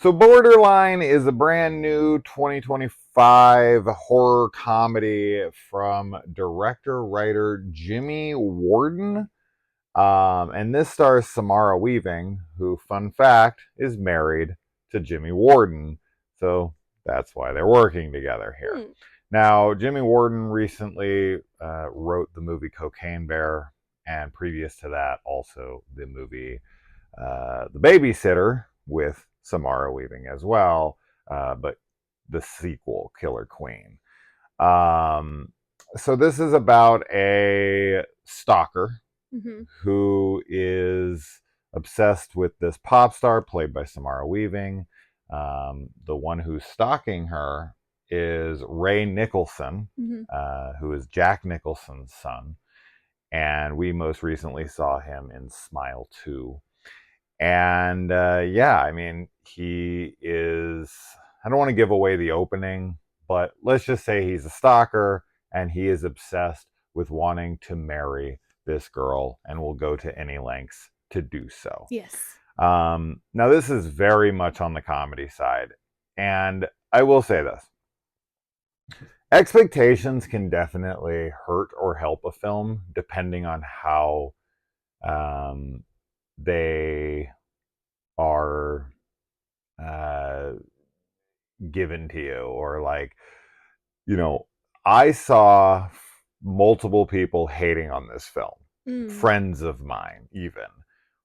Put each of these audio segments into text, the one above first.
So Borderline is a brand new 2025 horror comedy from director-writer Jimmy Warden. And this stars Samara Weaving, who, fun fact, is married to Jimmy Warden. So that's why they're working together here. Hmm. Now, Jimmy Warden recently wrote the movie Cocaine Bear, and previous to that, also the movie The Babysitter with Samara Weaving as well, but the sequel, Killer Queen. Um, so this is about a stalker Mm-hmm. who is obsessed with this pop star played by Samara Weaving. The one who's stalking her is Ray Nicholson, Mm-hmm. who is Jack Nicholson's son. And we most recently saw him in Smile 2. And yeah, I mean, he is. I don't want to give away the opening, but let's just say he's a stalker and he is obsessed with wanting to marry this girl and will go to any lengths to do so. Yes. Now, this is very much on the comedy side. And I will say this: expectations can definitely hurt or help a film depending on how um, they are uh, given to you, or like, you know, I saw multiple people hating on this film. Mm. Friends of mine even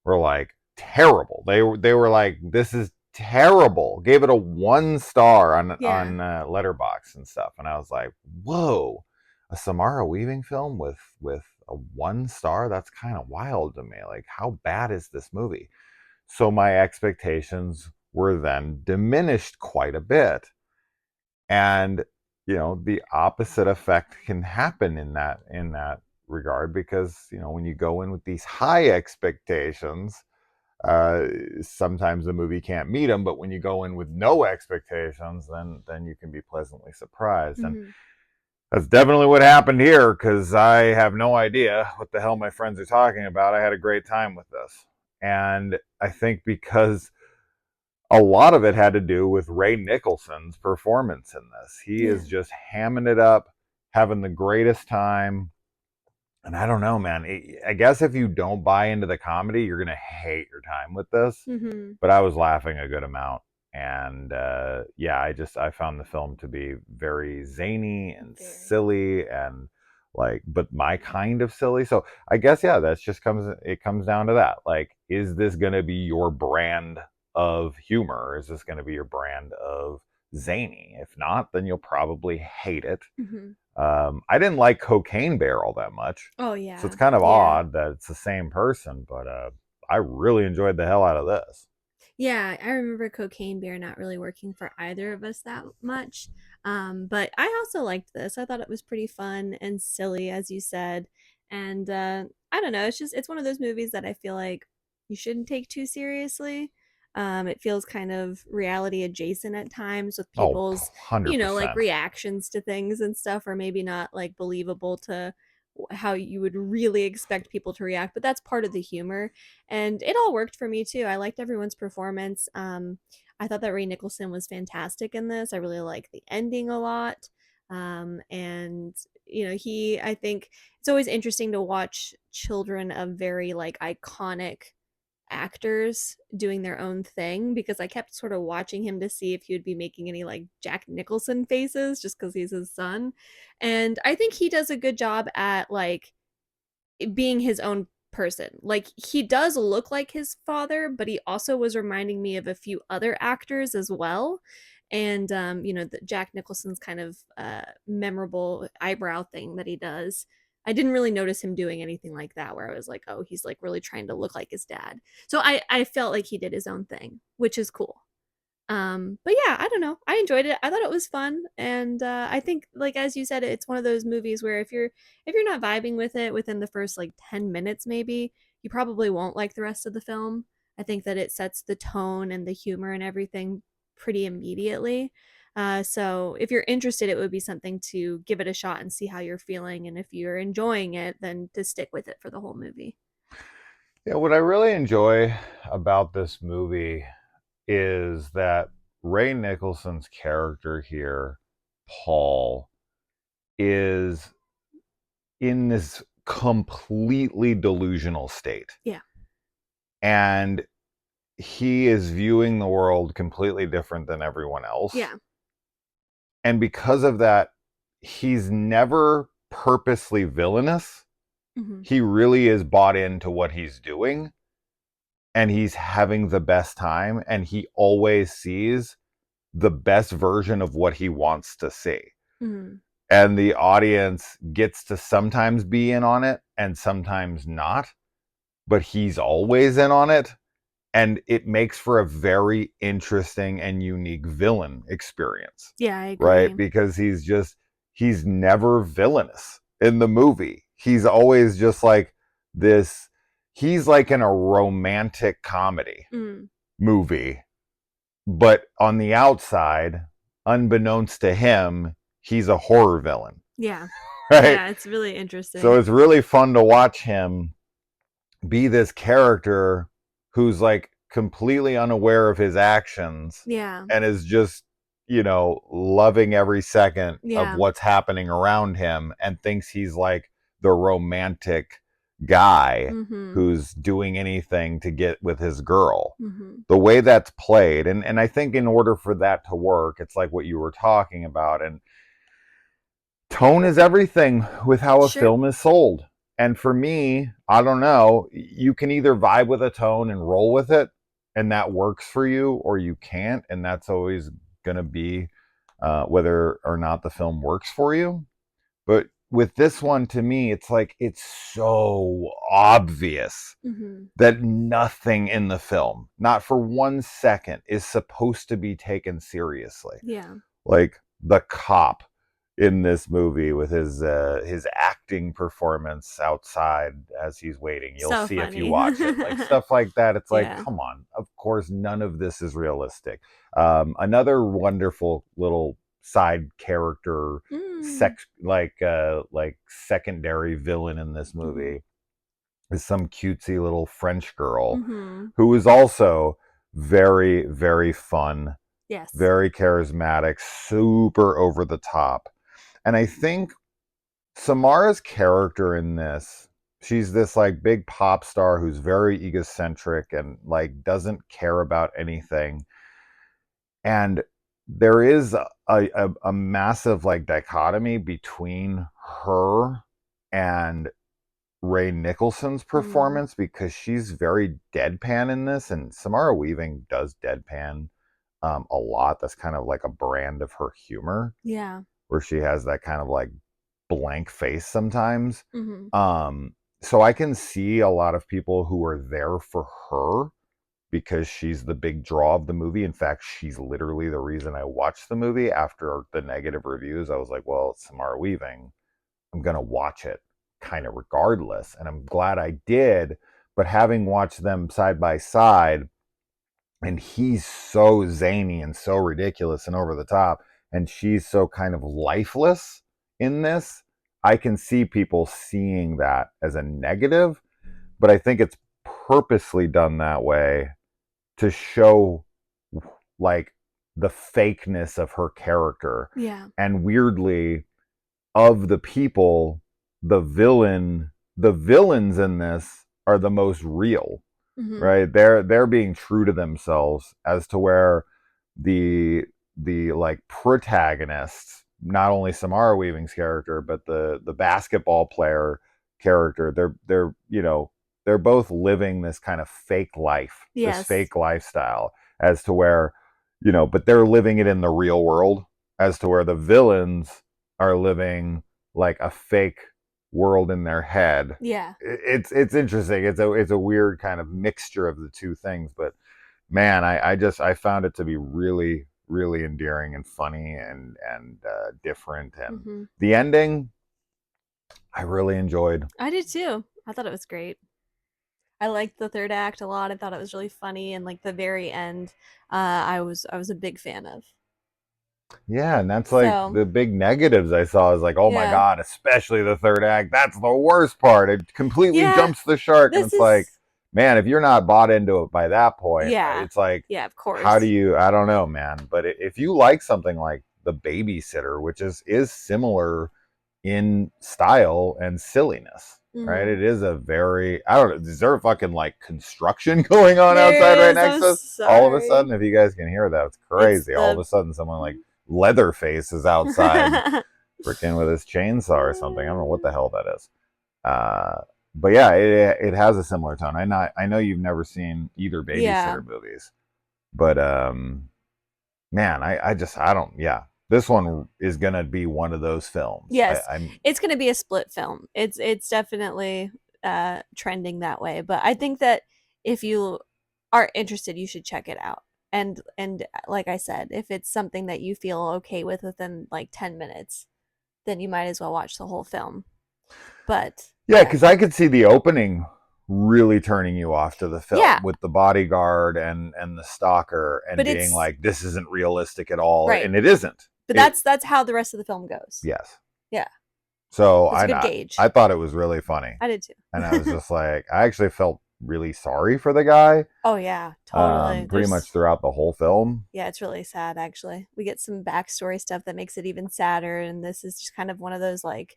were like terrible. They were like, this is terrible. Gave it a 1 star Yeah. on Letterboxd and stuff, and I was like, whoa, a Samara Weaving film with a 1 star? That's kind of wild to me. Like, how bad is this movie? So my expectations were then diminished quite a bit. And the opposite effect can happen in that regard, because when you go in with these high expectations, uh, sometimes the movie can't meet them. But when you go in with no expectations, then you can be pleasantly surprised. And Mm-hmm. that's definitely what happened here, because I have no idea what the hell my friends are talking about. I had a great time with this. And I think because a lot of it had to do with Ray Nicholson's performance in this. He Yeah. is just hamming it up, having the greatest time. And I don't know, man. I guess if you don't buy into the comedy, you're going to hate your time with this. Mm-hmm. But I was laughing a good amount. And yeah, I found the film to be very zany and Very. silly, and like, but my kind of silly. So I guess, yeah, it comes down to that. Like, is this going to be your brand of humor? Or is this going to be your brand of zany? If not, then you'll probably hate it. Mm-hmm. I didn't like Cocaine Bear all that much, Oh so it's yeah. kind of Yeah. odd that it's the same person. But I really enjoyed the hell out of this. Yeah, I remember Cocaine Bear not really working for either of us that much. But I also liked this. I thought it was pretty fun and silly, as you said. And I don't know, it's one of those movies that I feel like you shouldn't take too seriously. It feels kind of reality adjacent at times with Oh, people's, 100%. reactions to things and stuff, or maybe not like believable to how you would really expect people to react, but that's part of the humor, and it all worked for me too. I liked everyone's performance. I thought that Ray Nicholson was fantastic in this. I really liked the ending a lot. And I think it's always interesting to watch children of very like iconic actors doing their own thing, because I kept sort of watching him to see if he would be making any like Jack Nicholson faces just because he's his son. And I think he does a good job at like being his own person. Like he does look like his father, but he also was reminding me of a few other actors as well. And the Jack Nicholson's kind of memorable eyebrow thing that he does. I didn't really notice him doing anything like that where I was like, oh, he's like really trying to look like his dad. So I felt like he did his own thing, which is cool. But yeah, I don't know. I enjoyed it. I thought it was fun, and I think, like as you said, it's one of those movies where if you're not vibing with it within the first like 10 minutes, maybe you probably won't like the rest of the film. I think that it sets the tone and the humor and everything pretty immediately. So if you're interested, it would be something to give it a shot and see how you're feeling, and if you're enjoying it, then to stick with it for the whole movie. Yeah, what I really enjoy about this movie is that Ray Nicholson's character here, Paul, is in this completely delusional state. Yeah. And he is viewing the world completely different than everyone else. Yeah. And because of that, he's never purposely villainous. Mm-hmm. He really is bought into what he's doing, and he's having the best time, and he always sees the best version of what he wants to see. Mm-hmm. And the audience gets to sometimes be in on it and sometimes not, but he's always in on it. And it makes for a very interesting and unique villain experience. Yeah, I Right? agree. Because he's never villainous in the movie. He's always just like this. He's like in a romantic comedy movie, but on the outside, unbeknownst to him, he's a horror villain. Yeah. Right? Yeah, it's really interesting. So it's really fun to watch him be this character who's like completely unaware of his actions. Yeah. And is just, loving every second of Yeah. what's happening around him, and thinks he's like the romantic guy who's doing anything to get with his girl. The way that's played, and I think in order for that to work, it's like what you were talking about, and tone is everything with how a film is sold. And for me, I don't know, you can either vibe with a tone and roll with it, and that works for you, or you can't, and that's always going to be whether or not the film works for you. But with this one, to me, it's like it's so obvious that nothing in the film, not for 1 second, is supposed to be taken seriously. Yeah. Like the cop in this movie with his acting performance outside as he's waiting. You'll So see funny. if you watch it. Like stuff like that. It's like, Yeah. come on. Of course, none of this is realistic. Another wonderful little side character, like secondary villain in this movie is some cutesy little French girl who is also very, very fun. Yes. Very charismatic, super over the top. And I think Samara's character in this, she's this like big pop star who's very egocentric and like doesn't care about anything. And there is a massive like dichotomy between her and Ray Nicholson's performance, because she's very deadpan in this, and Samara Weaving does deadpan a lot. That's kind of like a brand of her humor. Yeah. Where she has that kind of like blank face sometimes. So I can see a lot of people who are there for her because she's the big draw of the movie. In fact, she's literally the reason I watched the movie. After the negative reviews, I was like, well, it's Samara Weaving, I'm gonna watch it kind of regardless, and I'm glad I did. But having watched them side by side, and he's so zany and so ridiculous and over the top, and she's so kind of lifeless in this, I can see people seeing that as a negative, but I think it's purposely done that way to show like the fakeness of her character. Yeah. And weirdly, of the people, the villains in this are the most real. Right? They're being true to themselves, as to where the like protagonists, not only Samara Weaving's character, but the basketball player character, they're both living this kind of fake life, this fake lifestyle, as to where, but they're living it in the real world, as to where the villains are living like a fake world in their head. Yeah. It's interesting. It's a weird kind of mixture of the two things, but man, I found it to be really, really endearing and funny and different. And the ending, I really enjoyed. I did too. I thought it was great. I liked the third act a lot. I thought it was really funny, and like the very end, I was a big fan of. Yeah, and that's like So the big negatives I saw is like, oh my yeah, God, especially the third act. That's the worst part. It completely yeah. jumps the shark, and This it's like, is man, if you're not bought into it by that point, Yeah. it's like, Yeah, of how do course. you? I don't know, man. But if you like something like The Babysitter, which is similar in style and silliness, right? Hmm. It is a very, I don't know, is there a fucking like construction going on outside There right is. next I'm to us? All of a sorry. sudden, if you guys can hear that, it's It's crazy. All of the a sudden, someone like Leatherface is outside freaking with his chainsaw or something. I don't know what the hell that is. Uh, but yeah, it has a similar tone. I know you've never seen either Yeah. babysitter movies, but man, I don't, yeah. This one is gonna be one of those films. Yes. I'm It's going to be a split film. It's definitely trending that way, but I think that if you are interested, you should check it out. And like I said, if it's something that you feel okay with within like 10 minutes, then you might as well watch the whole film. But Yeah, yeah. because I could see the opening really turning you off to the film Yeah, with the bodyguard and the stalker and but being it's like, this isn't realistic at all, right. and it isn't. But It that's how the rest of the film goes. Yes. Yeah. So That's a I good not gauge. I thought it was really funny, I did too. and I was just like, I actually felt really sorry for the guy, Oh yeah, totally. pretty much There's throughout the whole film. yeah, it's really sad actually. We get some backstory stuff that makes it even sadder, and this is just kind of one of those like,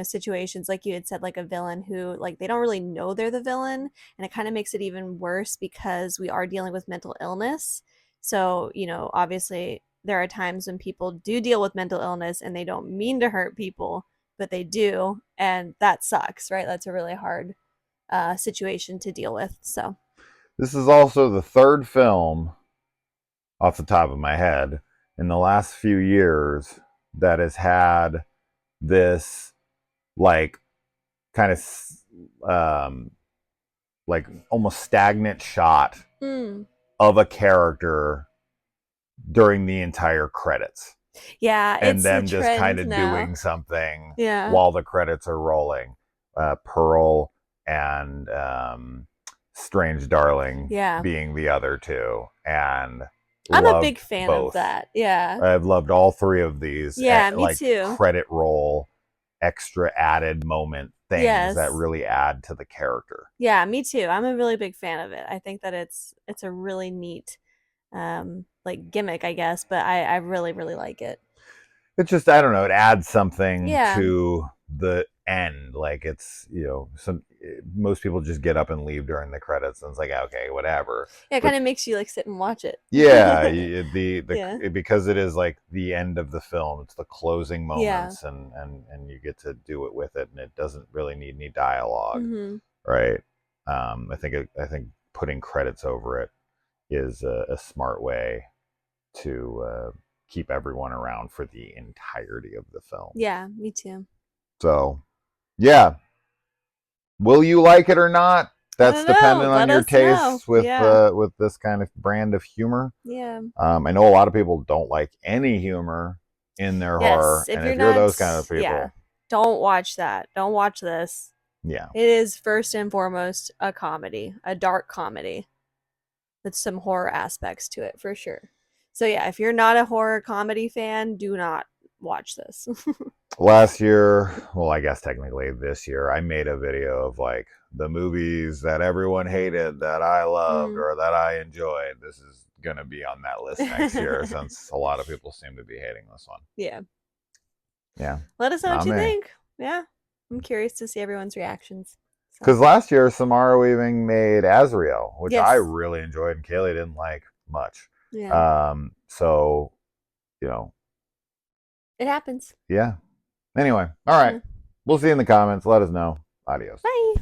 situations like you had said, like a villain who like they don't really know they're the villain, and it kind of makes it even worse because we are dealing with mental illness. So, obviously there are times when people do deal with mental illness and they don't mean to hurt people, but they do, and that sucks, right? That's a really hard situation to deal with. So, This is also the third film off the top of my head in the last few years that has had this like kind of um like almost stagnant shot mm, of a character during the entire credits yeah, and it's the them just kind trend of now. doing something Yeah. while the credits are rolling. Pearl and Strange Darling Yeah. being the other two, and I'm a big loved fan of both. that. Yeah. I've loved all three of these Yeah, me like too. credit roll, extra added moment things that Yes. really add to the character. Yeah, me too. I'm a really big fan of it. I think that it's a really neat like gimmick, I guess, but I really really like it. It's just, I don't know, it adds something Yeah. to the end. Like it's, some most people just get up and leave during the credits, and it's like, okay, whatever. Yeah, it But kind of makes you like sit and watch it. yeah, Yeah. because it is like the end of the film. It's the closing Yeah. moments, and you get to do it with it, and it doesn't really need any dialogue, Mhm. right? I think putting credits over it is a smart way to keep everyone around for the entirety of the film. Yeah, me too. So, yeah, will you like it or not? I That's don't know. dependent on Let your us know. tastes Yeah. with this kind of brand of humor. Yeah. I know a lot of people don't like any humor in their Yes, horror, if and you're if you're not, those kind of yeah, people, don't watch that. Don't watch this. yeah, It is first and foremost a comedy, a dark comedy with some horror aspects to it for sure. So yeah, if you're not a horror comedy fan, do not watch this. last year, well, I guess technically this year, I made a video of like the movies that everyone hated that I loved Mm. or that I enjoyed. This is going to be on that list next year since a lot of people seem to be hating this one. Yeah. Yeah, Let us know what not you me. think. Yeah. I'm curious to see everyone's reactions. So, Because last year, Samara Weaving made Azrael, which I yes. really enjoyed and Kaylee didn't like much. Yeah. So, you know, It happens. yeah. Anyway, all right. Yeah. We'll see you in the comments. Let us know. Adios. Bye.